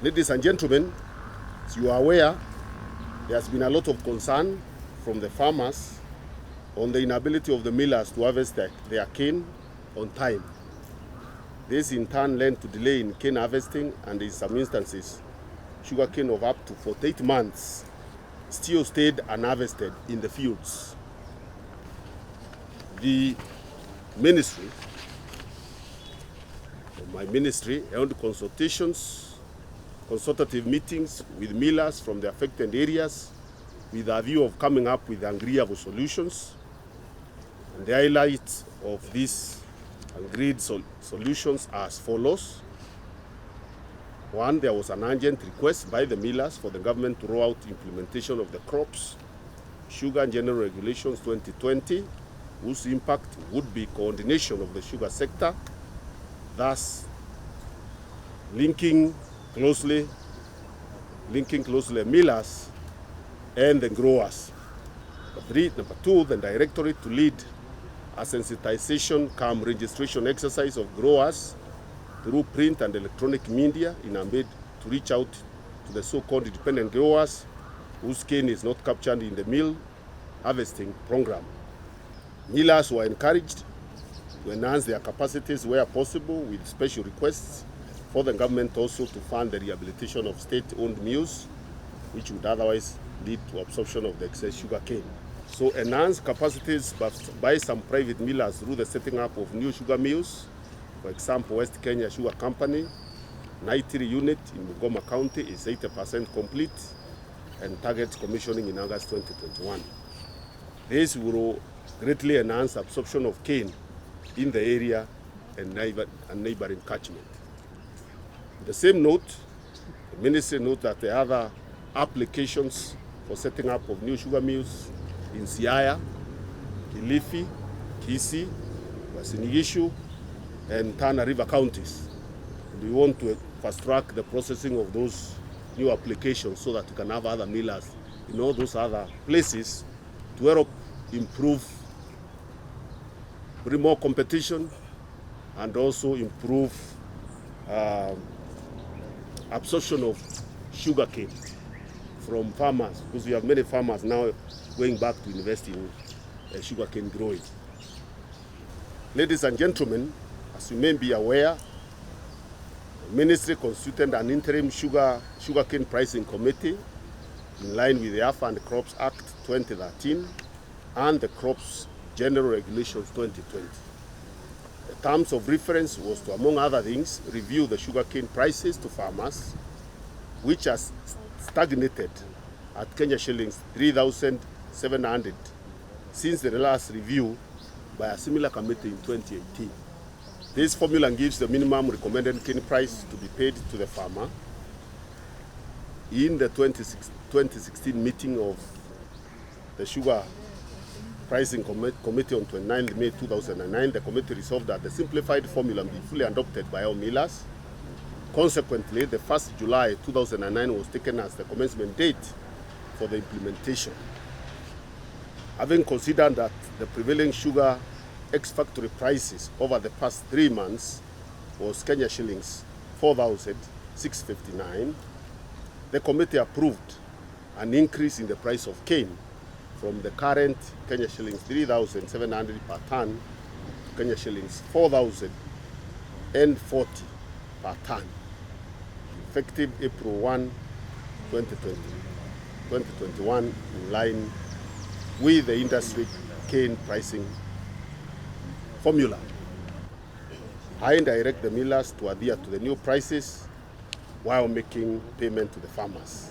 Ladies and gentlemen, as you are aware, there has been a lot of concern from the farmers on the inability of the millers to harvest their cane on time. This in turn led to delay in cane harvesting, and in some instances, sugarcane of up to 48 months still stayed unharvested in the fields. The ministry, my ministry, held consultative meetings with millers from the affected areas with a view of coming up with agreeable solutions. And the highlights of these agreed solutions are as follows. One, there was an urgent request by the millers for the government to roll out implementation of the Crops, Sugar and General Regulations 2020, whose impact would be coordination of the sugar sector, thus linking closely millers and the growers. Number two, the directorate to lead a sensitization registration exercise of growers through print and electronic media in a bid to reach out to the so-called independent growers whose cane is not captured in the mill harvesting program. Millers were encouraged to enhance their capacities where possible, with special requests for the government also to fund the rehabilitation of state-owned mills, which would otherwise lead to absorption of the excess sugar cane. So enhanced capacities by some private millers through the setting up of new sugar mills. For example, West Kenya Sugar Company, Naitiri unit in Bungoma County is 80% complete and targets commissioning in August 2021. This will greatly enhance absorption of cane in the area and neighboring catchment. On the same note, the ministry notes that the other applications for setting up of new sugar mills in Siaya, Kilifi, Kisii, Uasin Gishu, and Tana River counties. We want to fast-track the processing of those new applications so that we can have other millers in all those other places to help improve, bring more competition, and also improve absorption of sugarcane from farmers, because we have many farmers now going back to invest in sugarcane growing. Ladies and gentlemen, as you may be aware, the ministry constituted an interim sugarcane pricing committee in line with the AFA and Crops Act 2013 and the Crops General Regulations 2020. The terms of reference was to, among other things, review the sugarcane prices to farmers, which has stagnated at Kenya shillings 3,700 since the last review by a similar committee in 2018. This formula gives the minimum recommended cane price to be paid to the farmer. In the 2016 meeting of the Sugar Pricing Committee on 29 May 2009, the committee resolved that the simplified formula be fully adopted by all millers. Consequently, the 1st July 2009 was taken as the commencement date for the implementation. Having considered that the prevailing sugar ex-factory prices over the past 3 months was Kenya shillings 4,659, the committee approved an increase in the price of cane from the current Kenya shillings 3,700 per ton to Kenya shillings 4,040 per ton, effective April 1, 2021, in line with the industry cane pricing formula. I direct the millers to adhere to the new prices while making payment to the farmers.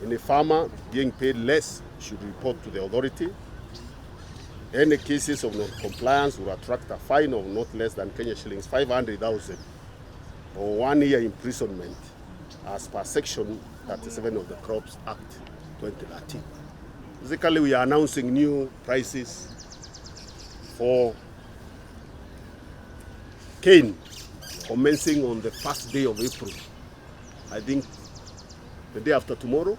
Any farmer being paid less should report to the authority. Any cases of non-compliance will attract a fine of not less than Kenya shillings 500,000 or 1 year imprisonment as per Section 37 of the Crops Act 2013. Basically, we are announcing new prices for cane commencing on the 1st day of April. I think the day after tomorrow,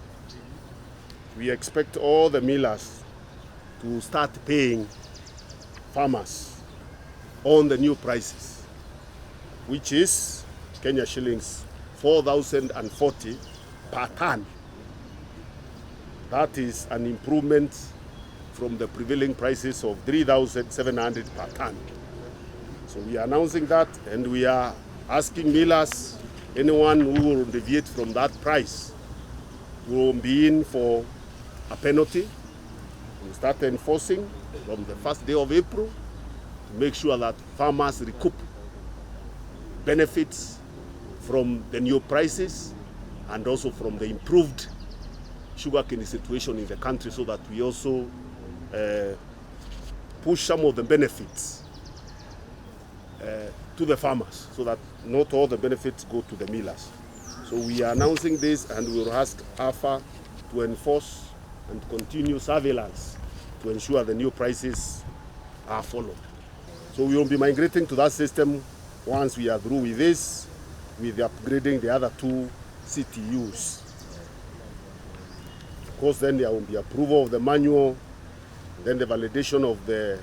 we expect all the millers to start paying farmers on the new prices, which is Kenya shillings 4,040 per ton. That is an improvement from the prevailing prices of 3,700 per ton. So we are announcing that, and we are asking millers, anyone who will deviate from that price will be in for a penalty. We start enforcing from the first day of April to make sure that farmers recoup benefits from the new prices and also from the improved sugarcane situation in the country, so that we also push some of the benefits to the farmers, so that not all the benefits go to the millers. So we are announcing this, and we will ask AFA to enforce and continue surveillance to ensure the new prices are followed. So we will be migrating to that system once we are through with this, with upgrading the other 2 CTUs. Of course, then there will be approval of the manual, then the validation of the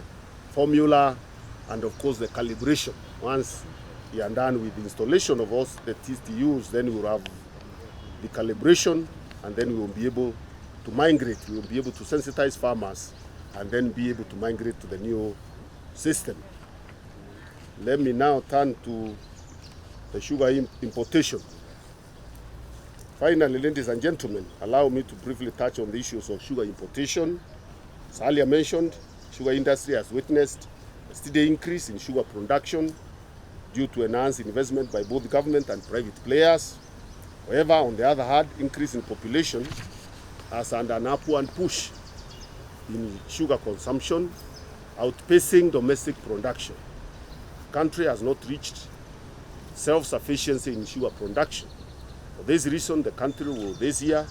formula, and of course the calibration. Once we are done with the installation of all the CTUs, then we will have the calibration, and then we will be able to migrate. We will be able to sensitize farmers and then be able to migrate to the new system. Let me now turn to the sugar importation. Finally, ladies and gentlemen, allow me to briefly touch on the issues of sugar importation. As earlier mentioned, sugar industry has witnessed a steady increase in sugar production due to enhanced investment by both government and private players. However, on the other hand, increase in population has had an upward push in sugar consumption, outpacing domestic production. The country has not reached self-sufficiency in sugar production. For this reason, the country will this year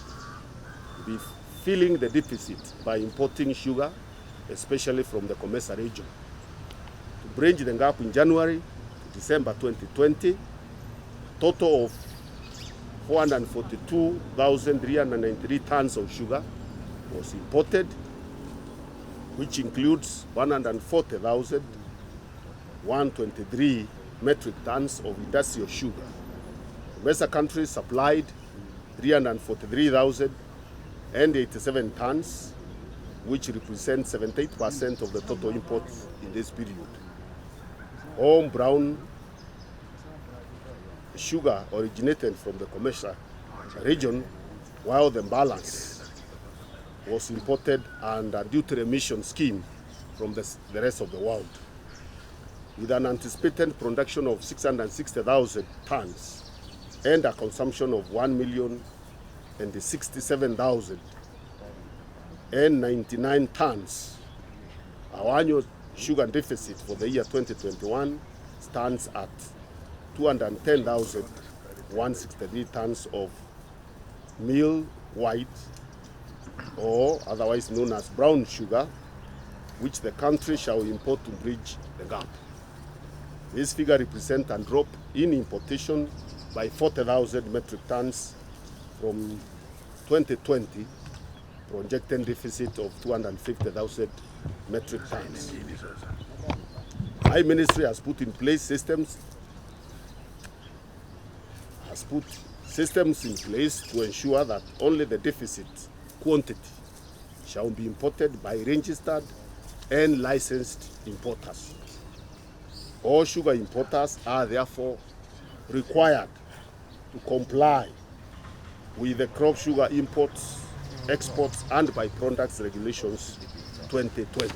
be filling the deficit by importing sugar, especially from the Comesa region. To bridge the gap, in January to December 2020, a total of 442,393 tons of sugar was imported, which includes 140,123 metric tons of industrial sugar. The Comesa country supplied 343,087 tons, which represents 78% of the total imports in this period. All brown sugar originated from the Comesa region, while the balance was imported under duty remission scheme from the rest of the world. With an anticipated production of 660,000 tons and a consumption of 1,067,099 tons, our annual sugar deficit for the year 2021 stands at 210,163 tons of meal white, or otherwise known as brown sugar, which the country shall import to bridge the gap. This figure represents a drop in importation by 40,000 metric tons from 2020, projected deficit of 250,000 metric tons. My ministry has put in place systems in place to ensure that only the deficit quantity shall be imported by registered and licensed importers. All sugar importers are therefore required to comply with the crop sugar imports, exports, and byproducts regulations 2020.